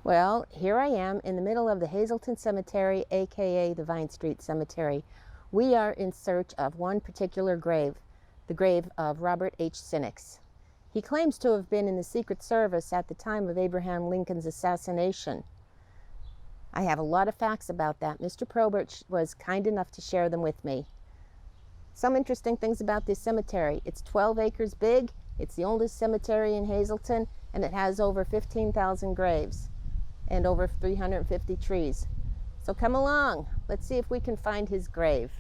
Well, here I am in the middle of the Hazleton Cemetery, aka the Vine Street Cemetery. We are in search of one particular grave, the grave of Robert H. Sinex. He claims to have been in the Secret Service at the time of Abraham Lincoln's assassination. I have a lot of facts about that. Mr. Probert was kind enough to share them with me. Some interesting things about this cemetery. It's 12 acres big, it's the oldest cemetery in Hazleton, and it has over 15,000 graves and over 350 trees. So come along, let's see if we can find his grave.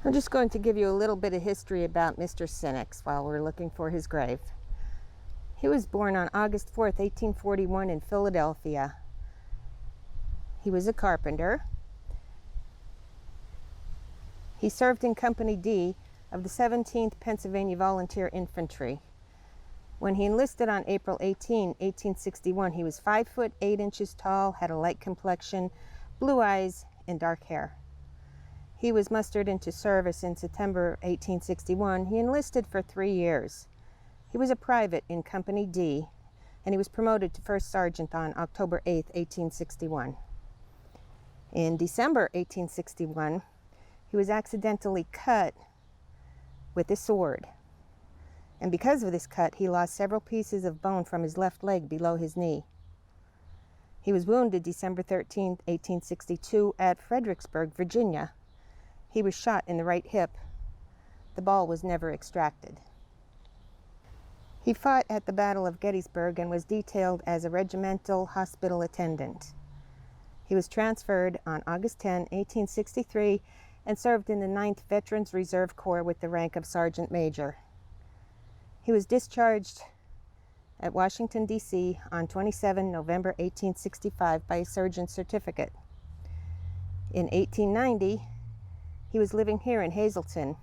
I'm just going to give you a little bit of history about Mr. Sinex while we're looking for his grave. He was born on August 4th, 1841 in Philadelphia. He was a carpenter. He served in Company D of the 17th Pennsylvania Volunteer Infantry. When he enlisted on April 18, 1861, he was 5 foot 8 inches tall, had a light complexion, blue eyes, and dark hair. He was mustered into service in September 1861. He enlisted for 3 years. He was a private in Company D, and he was promoted to first sergeant on October 8, 1861. In December 1861, he was accidentally cut with a sword. And because of this cut, he lost several pieces of bone from his left leg below his knee. He was wounded December 13, 1862 at Fredericksburg, Virginia. He was shot in the right hip. The ball was never extracted. He fought at the Battle of Gettysburg and was detailed as a regimental hospital attendant. He was transferred on August 10, 1863, and served in the 9th Veterans Reserve Corps with the rank of Sergeant Major. He was discharged at Washington, D.C. on 27 November 1865 by a surgeon's certificate. In 1890, he was living here in Hazleton,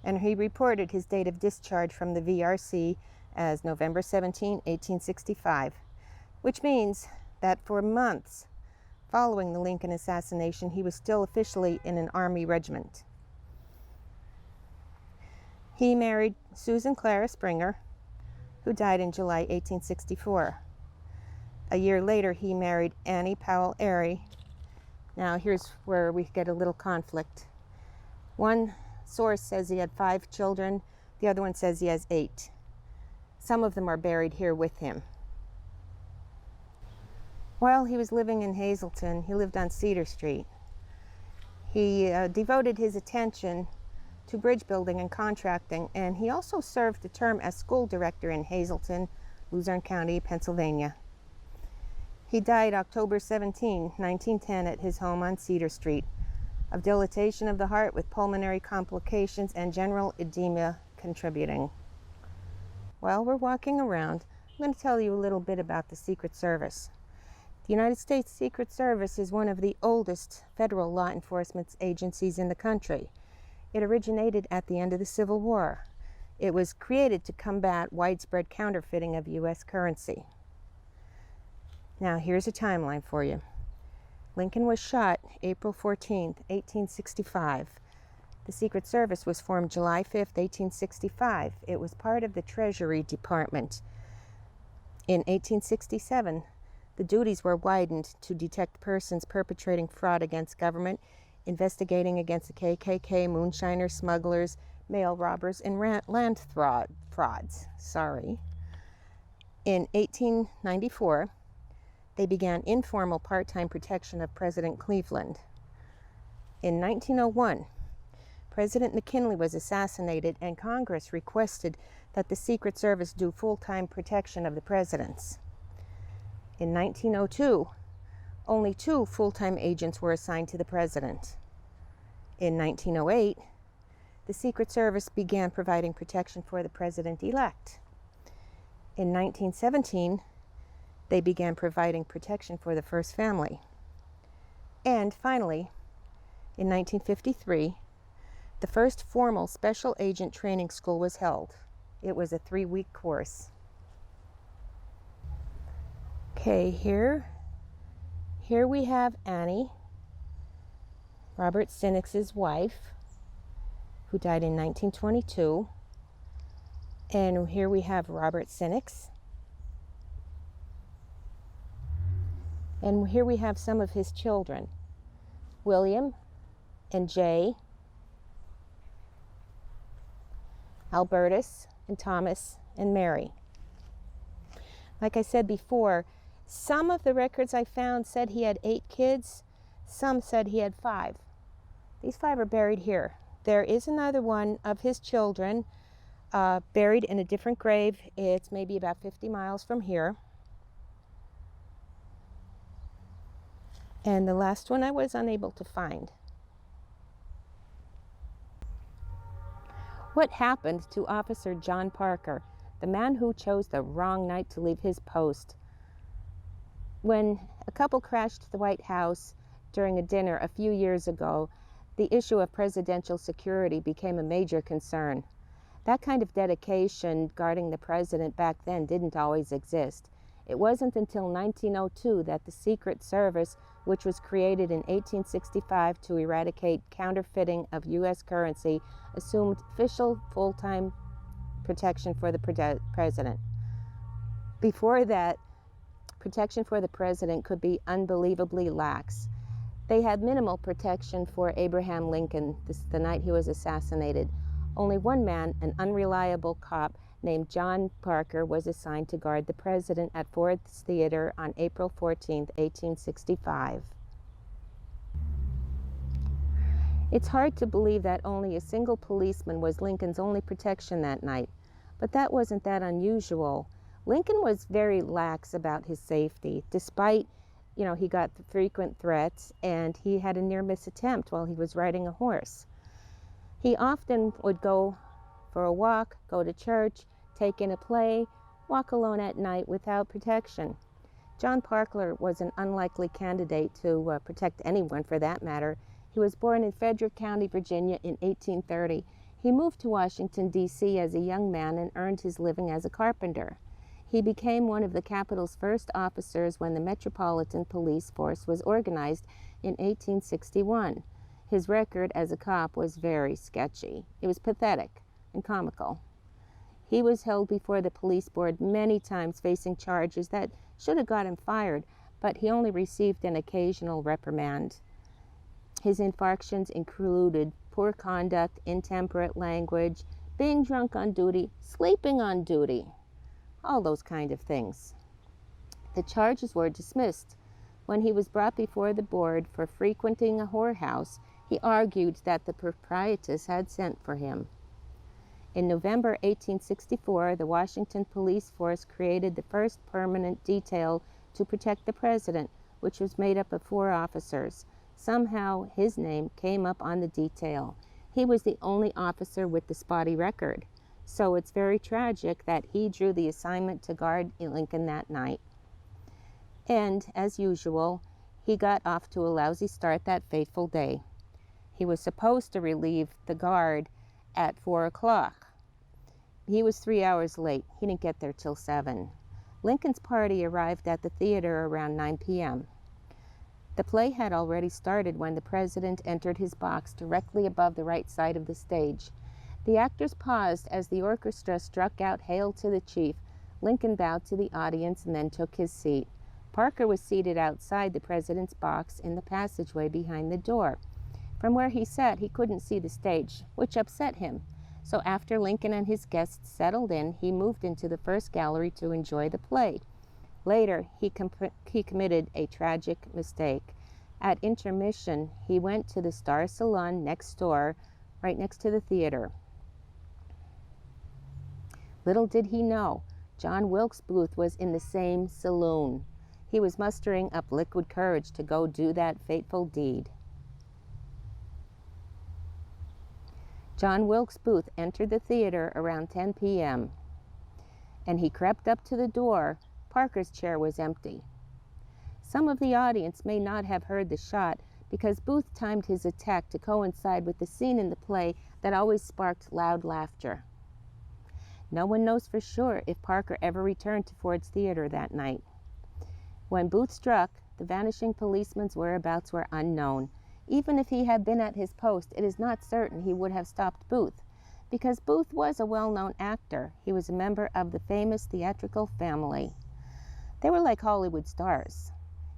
and he reported his date of discharge from the VRC as November 17, 1865, which means that for months following the Lincoln assassination, he was still officially in an Army regiment. He married Susan Clara Springer, who died in July 1864. A year later, he married Annie Powell Airy. Now, here's where we get a little conflict. One source says he had 5 children. The other one says he has 8. Some of them are buried here with him. While he was living in Hazleton, he lived on Cedar Street. He devoted his attention to bridge building and contracting, and he also served a term as school director in Hazleton, Luzerne County, Pennsylvania. He died October 17, 1910 at his home on Cedar Street of dilatation of the heart with pulmonary complications and general edema contributing. While we're walking around, I'm going to tell you a little bit about the Secret Service. The United States Secret Service is one of the oldest federal law enforcement agencies in the country. It originated at the end of the Civil War. It was created to combat widespread counterfeiting of U.S. currency. Now, here's a timeline for you. Lincoln was shot April 14, 1865. The Secret Service was formed July 5, 1865. It was part of the Treasury Department. In 1867, the duties were widened to detect persons perpetrating fraud against government, investigating against the KKK, moonshiners, smugglers, mail robbers, and land frauds. In 1894, they began informal part-time protection of President Cleveland. In 1901, President McKinley was assassinated, and Congress requested that the Secret Service do full-time protection of the presidents. In 1902, only 2 full-time agents were assigned to the president. In 1908, the Secret Service began providing protection for the president-elect. In 1917, they began providing protection for the first family. And finally, in 1953, the first formal special agent training school was held. It was a 3-week course. Okay, here we have Annie, Robert Sinex's wife, who died in 1922. And here we have Robert Sinex. And here we have some of his children, William and Jay, Albertus and Thomas and Mary. Like I said before, some of the records I found said he had 8 kids, some said he had 5. These 5 are buried here. There is another one of his children buried in a different grave. It's maybe about 50 miles from here. And the last one I was unable to find. What happened to Officer John Parker, the man who chose the wrong night to leave his post? When a couple crashed the White House during a dinner a few years ago, the issue of presidential security became a major concern. That kind of dedication guarding the president back then didn't always exist. It wasn't until 1902 that the Secret Service, which was created in 1865 to eradicate counterfeiting of U.S. currency, assumed official full-time protection for the president. Before that, protection for the president could be unbelievably lax. They had minimal protection for Abraham Lincoln the night he was assassinated. Only one man, an unreliable cop named John Parker, was assigned to guard the president at Ford's Theater on April 14, 1865. It's hard to believe that only a single policeman was Lincoln's only protection that night, but that wasn't that unusual. Lincoln was very lax about his safety, despite, he got frequent threats, and he had a near-miss attempt while he was riding a horse. He often would go for a walk, go to church, take in a play, walk alone at night without protection. John Parker was an unlikely candidate to protect anyone for that matter. He was born in Frederick County, Virginia in 1830. He moved to Washington, D.C. as a young man and earned his living as a carpenter. He became one of the capital's first officers when the Metropolitan Police Force was organized in 1861. His record as a cop was very sketchy. It was pathetic and comical. He was held before the police board many times, facing charges that should have got him fired, but he only received an occasional reprimand. His infractions included poor conduct, intemperate language, being drunk on duty, sleeping on duty, all those kind of things. The charges were dismissed. When he was brought before the board for frequenting a whorehouse, he argued that the proprietress had sent for him. In November 1864, the Washington police force created the first permanent detail to protect the president, which was made up of 4 officers. Somehow, his name came up on the detail. He was the only officer with the spotty record, so it's very tragic that he drew the assignment to guard Lincoln that night. And, as usual, he got off to a lousy start that fateful day. He was supposed to relieve the guard at 4 o'clock. He was 3 hours late. He didn't get there till 7. Lincoln's party arrived at the theater around 9 p.m. The play had already started when the president entered his box directly above the right side of the stage. The actors paused as the orchestra struck out "Hail to the Chief." Lincoln bowed to the audience and then took his seat. Parker was seated outside the president's box in the passageway behind the door. From where he sat, he couldn't see the stage, which upset him. So after Lincoln and his guests settled in, he moved into the first gallery to enjoy the play. Later, he committed a tragic mistake. At intermission, he went to the Star Salon next door, right next to the theater. Little did he know, John Wilkes Booth was in the same saloon. He was mustering up liquid courage to go do that fateful deed. John Wilkes Booth entered the theater around 10 p.m. and he crept up to the door. Parker's chair was empty. Some of the audience may not have heard the shot because Booth timed his attack to coincide with the scene in the play that always sparked loud laughter. No one knows for sure if Parker ever returned to Ford's Theater that night. When Booth struck, the vanishing policeman's whereabouts were unknown. Even if he had been at his post, it is not certain he would have stopped Booth, because Booth was a well-known actor. He was a member of the famous theatrical family. They were like Hollywood stars.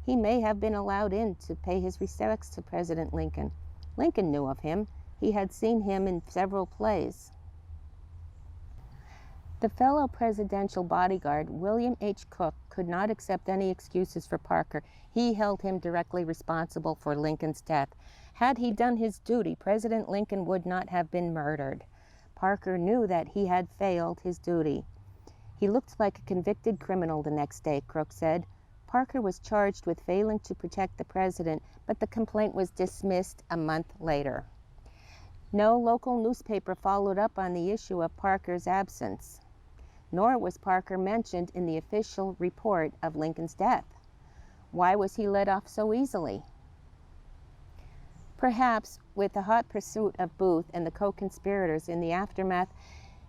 he may have been allowed in to pay his respects to President Lincoln. Lincoln knew of him. He had seen him in several plays. The fellow presidential bodyguard, William H. Cook, could not accept any excuses for Parker. He held him directly responsible for Lincoln's death. Had he done his duty, President Lincoln would not have been murdered. Parker knew that he had failed his duty. He looked like a convicted criminal the next day, Crook said. Parker was charged with failing to protect the president, but the complaint was dismissed a month later. No local newspaper followed up on the issue of Parker's absence, nor was Parker mentioned in the official report of Lincoln's death. Why was he let off so easily? Perhaps with the hot pursuit of Booth and the co-conspirators in the aftermath,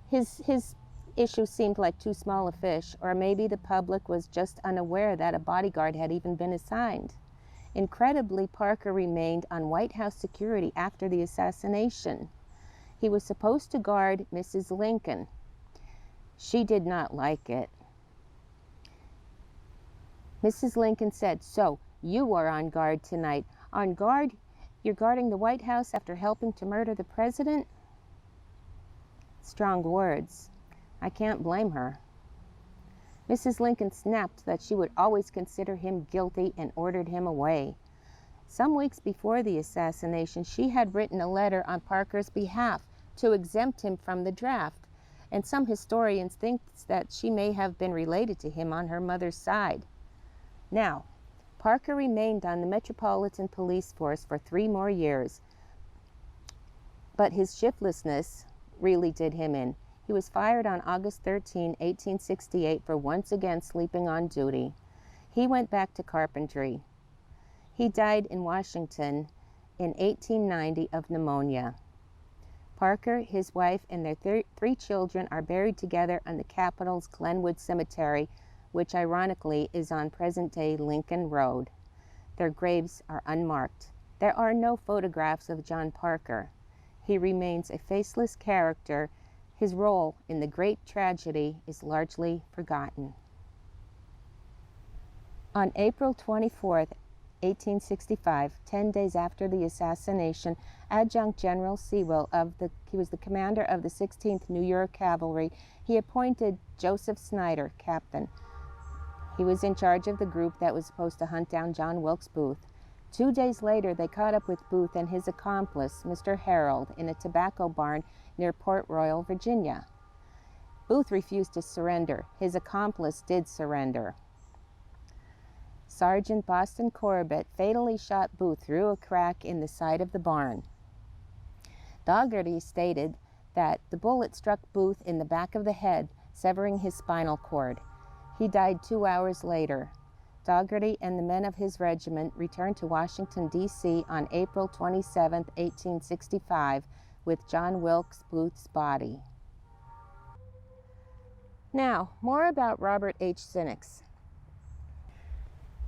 his issue seemed like too small a fish, or maybe the public was just unaware that a bodyguard had even been assigned. Incredibly, Parker remained on White House security after the assassination. He was supposed to guard Mrs. Lincoln. She did not like it. Mrs. Lincoln said, "So, you are on guard tonight. On guard? You're guarding the White House after helping to murder the president?" Strong words. I can't blame her. Mrs. Lincoln snapped that she would always consider him guilty and ordered him away. Some weeks before the assassination, she had written a letter on Parker's behalf to exempt him from the draft, and some historians think that she may have been related to him on her mother's side. Now, Parker remained on the Metropolitan Police Force for 3 more years, but his shiftlessness really did him in. He was fired on August 13, 1868 for once again sleeping on duty. He went back to carpentry. He died in Washington in 1890 of pneumonia. Parker, his wife, and their 3 children are buried together on the Capitol's Glenwood Cemetery, which ironically is on present-day Lincoln Road. Their graves are unmarked. There are no photographs of John Parker. He remains a faceless character. His role in the great tragedy is largely forgotten. On April 24, 1865, 10 days after the assassination, Adjutant General Sewell, he was the commander of the 16th New York Cavalry, he appointed Joseph Snyder captain. He was in charge of the group that was supposed to hunt down John Wilkes Booth. 2 days later, they caught up with Booth and his accomplice, Mr. Harold, in a tobacco barn near Port Royal, Virginia. Booth refused to surrender. His accomplice did surrender. Sergeant Boston Corbett fatally shot Booth through a crack in the side of the barn. Daugherty stated that the bullet struck Booth in the back of the head, severing his spinal cord. He died 2 hours later. Daugherty and the men of his regiment returned to Washington, D.C. on April 27, 1865, with John Wilkes Booth's body. Now, more about Robert H. Sinex.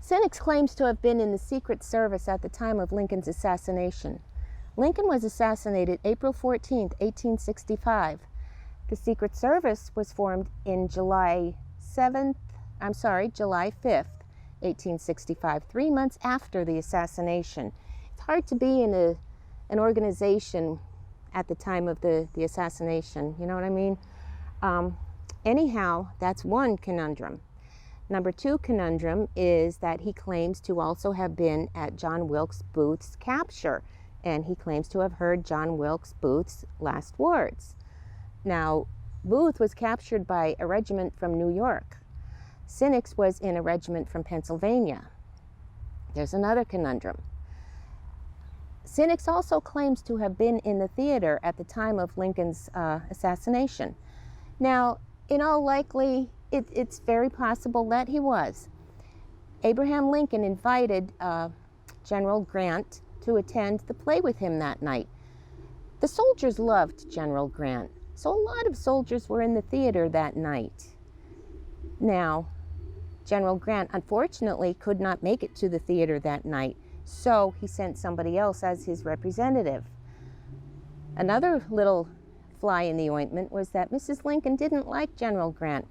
Sinex claims to have been in the Secret Service at the time of Lincoln's assassination. Lincoln was assassinated April 14, 1865. The Secret Service was formed in July 5, 1865, 3 months after the assassination. It's hard to be in an organization at the time of the assassination, you know what I mean? Anyhow, that's one conundrum. Number 2 conundrum is that he claims to also have been at John Wilkes Booth's capture, and he claims to have heard John Wilkes Booth's last words. Now, Booth was captured by a regiment from New York. Sinex was in a regiment from Pennsylvania. There's another conundrum. Sinex also claims to have been in the theater at the time of Lincoln's assassination. Now, in all likelihood, it's very possible that he was. Abraham Lincoln invited General Grant to attend the play with him that night. The soldiers loved General Grant, so a lot of soldiers were in the theater that night. Now, General Grant unfortunately could not make it to the theater that night, so he sent somebody else as his representative. Another little fly in the ointment was that Mrs. Lincoln didn't like General Grant,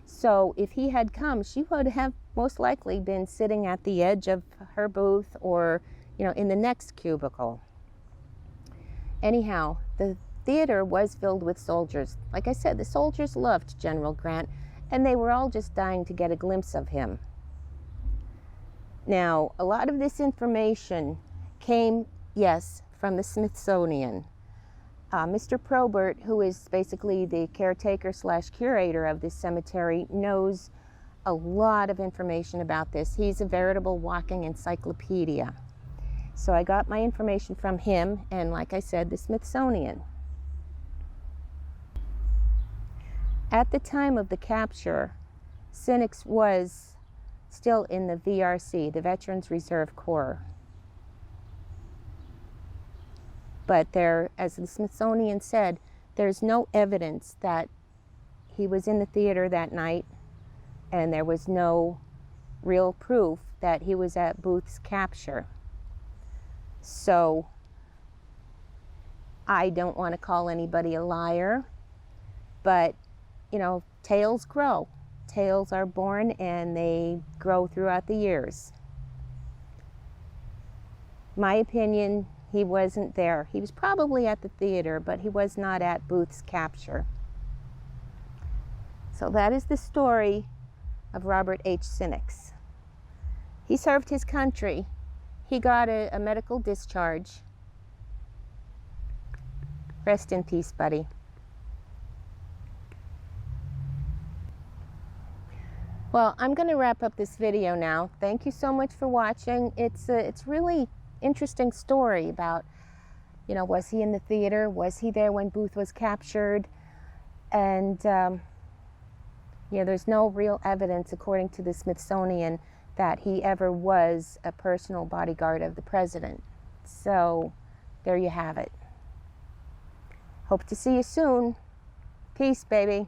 So if he had come, she would have most likely been sitting at the edge of her booth or, in the next cubicle. Anyhow, the theater was filled with soldiers. Like I said, the soldiers loved General Grant, and they were all just dying to get a glimpse of him. Now, a lot of this information came, yes, from the Smithsonian. Mr. Probert, who is basically the caretaker/curator of this cemetery, knows a lot of information about this. He's a veritable walking encyclopedia. So I got my information from him and, like I said, the Smithsonian. At the time of the capture, Sinex was still in the VRC, the Veterans Reserve Corps. But there, as the Smithsonian said, there's no evidence that he was in the theater that night, and there was no real proof that he was at Booth's capture. So I don't want to call anybody a liar, but tales grow. Tales are born and they grow throughout the years. My opinion, he wasn't there. He was probably at the theater, but he was not at Booth's capture. So that is the story of Robert H. Sinex. He served his country. He got a medical discharge. Rest in peace, buddy. Well, I'm going to wrap up this video now. Thank you so much for watching. It's really interesting story about, was he in the theater? Was he there when Booth was captured? And, there's no real evidence, according to the Smithsonian, that he ever was a personal bodyguard of the president. So, there you have it. Hope to see you soon. Peace, baby.